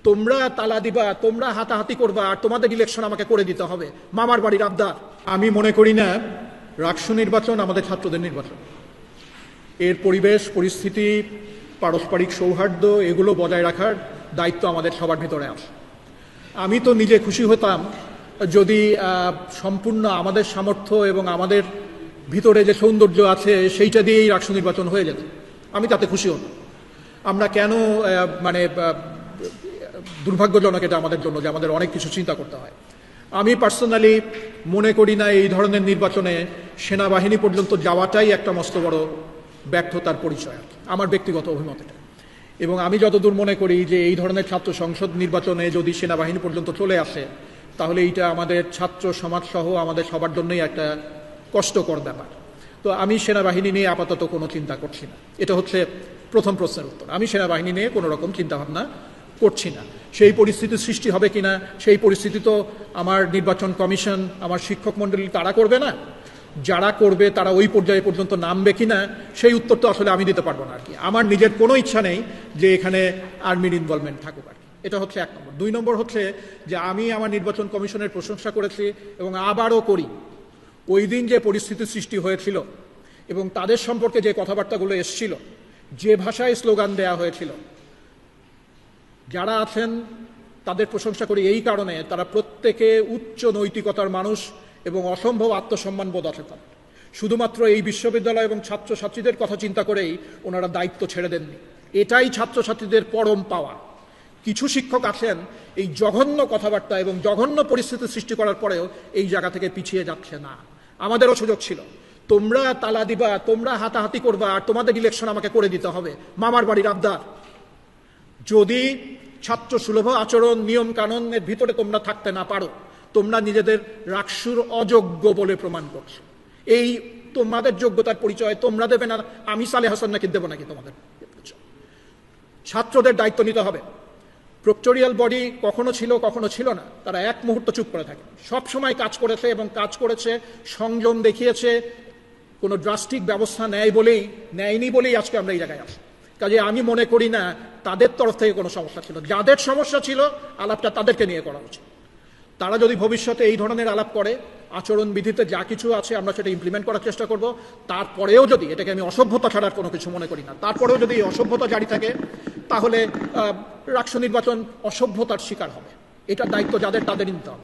তোমরা তালা দিবা, তোমরা হাতাহাতি করবা, আর তোমাদের ইলেকশন আমাকে করে দিতে হবে, মামার বাড়ির আবদার। আমি মনে করি না রাকসু নির্বাচন আমাদের ছাত্রদের নির্বাচন। এর পরিবেশ পরিস্থিতি, পারস্পরিক সৌহার্দ্য এগুলো বজায় রাখার দায়িত্ব আমাদের সবার ভিতরে আছে। আমি তো নিজে খুশি হতাম যদি সম্পূর্ণ আমাদের সামর্থ্য এবং আমাদের ভিতরে যে সৌন্দর্য আছে সেইটা দিয়েই রাকসু নির্বাচন হয়ে যেত, আমি তাতে খুশি হতাম। আমরা কেন দুর্ভাগ্যজনক এটা আমাদের জন্য যে আমাদের অনেক কিছু চিন্তা করতে হয়। আমি পার্সোনালি মনে করি না এই ধরনের নির্বাচনে সেনাবাহিনী পর্যন্ত যাওয়াটাই একটা মস্ত বড় ব্যর্থতার পরিচয়, আমার ব্যক্তিগত অভিমত এটা। এবং আমি যতদূর মনে করি যে এই ধরনের ছাত্র সংসদ নির্বাচনে যদি সেনাবাহিনী পর্যন্ত চলে আসে তাহলে এইটা আমাদের ছাত্র সমাজ সহ আমাদের সবার জন্যই একটা কষ্টকর ব্যাপার। তো আমি সেনাবাহিনী নিয়ে আপাতত কোনো চিন্তা করছি না। এটা হচ্ছে প্রথম প্রশ্নের উত্তর। আমি সেনাবাহিনী নিয়ে কোনো রকম চিন্তাভাবনা করছি না। সেই পরিস্থিতি সৃষ্টি হবে কিনা, সেই পরিস্থিতি তো আমার নির্বাচন কমিশন, আমার শিক্ষক মণ্ডলী তারা করবে না। যারা করবে তারা ওই পর্যায়ে পর্যন্ত নামবে কিনা সেই উত্তর তো আসলে আমি দিতে পারবো না আর কি। আমার নিজের কোনো ইচ্ছা নেই যে এখানে আর্মির ইনভলভমেন্ট থাকুক আর কি। এটা হচ্ছে এক নম্বর। দুই নম্বর হচ্ছে যে আমি আমার নির্বাচন কমিশনের প্রশংসা করেছি এবং আবারও করি। ওই দিন যে পরিস্থিতি সৃষ্টি হয়েছিল এবং তাদের সম্পর্কে যে কথাবার্তাগুলো এসছিল, যে ভাষায় স্লোগান দেয়া হয়েছিল, যারা আছেন তাদের প্রশংসা করি এই কারণে তারা প্রত্যেকে উচ্চ নৈতিকতার মানুষ এবং অসম্ভব আত্মসম্মান বোধ আছে তার। শুধুমাত্র এই বিশ্ববিদ্যালয় এবং ছাত্রছাত্রীদের কথা চিন্তা করেই ওনারা দায়িত্ব ছেড়ে দেননি। এটাই ছাত্রছাত্রীদের পরম পাওয়া। কিছু শিক্ষক আছেন এই জঘন্য কথাবার্তা এবং জঘন্য পরিস্থিতি সৃষ্টি করার পরেও এই জায়গা থেকে পিছিয়ে যাচ্ছে না। আমাদেরও সুযোগ ছিল, তোমরা তালা দিবা, তোমরা হাতাহাতি করবা, আর তোমাদের ইলেকশন আমাকে করে দিতে হবে, মামার বাড়ির আবদার। যদি ছাত্র সুলভ আচরণ নিয়ম কানুনের ভিতরে তোমরা থাকতে না পারো, তোমরা নিজেদের রাকসুর অযোগ্য বলে প্রমাণ করছো। এই তোমাদের যোগ্যতার পরিচয় তোমরা দেবে না, আমি সালেহ হাসান নাকি দেবো নাকি তোমাদের? ছাত্রদের দায়িত্ব নিতে হবে। প্রক্টোরিয়াল বডি কখনো ছিল কখনো ছিল না, তারা এক মুহূর্ত চুপ করে থাকে। সব সময় কাজ করেছে এবং কাজ করেছে, সংযম দেখিয়েছে, কোনো ড্রাস্টিক ব্যবস্থা নেয়নি বলেই আজকে আমরা এই জায়গায় আসি। কাজে আমি মনে করি না তাদের তরফ থেকে কোনো সমস্যা ছিল। যাদের সমস্যা ছিল আলাপটা তাদেরকে নিয়ে করা উচিত। তারা যদি ভবিষ্যতে এই ধরনের আলাপ করে, আচরণবিধিতে যা কিছু আছে আমরা সেটা ইমপ্লিমেন্ট করার চেষ্টা করব। তারপরেও যদি, এটাকে আমি অসভ্যতা ছাড়ার কোনো কিছু মনে করি না, তারপরেও যদি এই অসভ্যতা জারি থাকে তাহলে রাকসু নির্বাচন অসভ্যতার শিকার হবে। এটার দায়িত্ব যাদের তাদের নিতে হবে।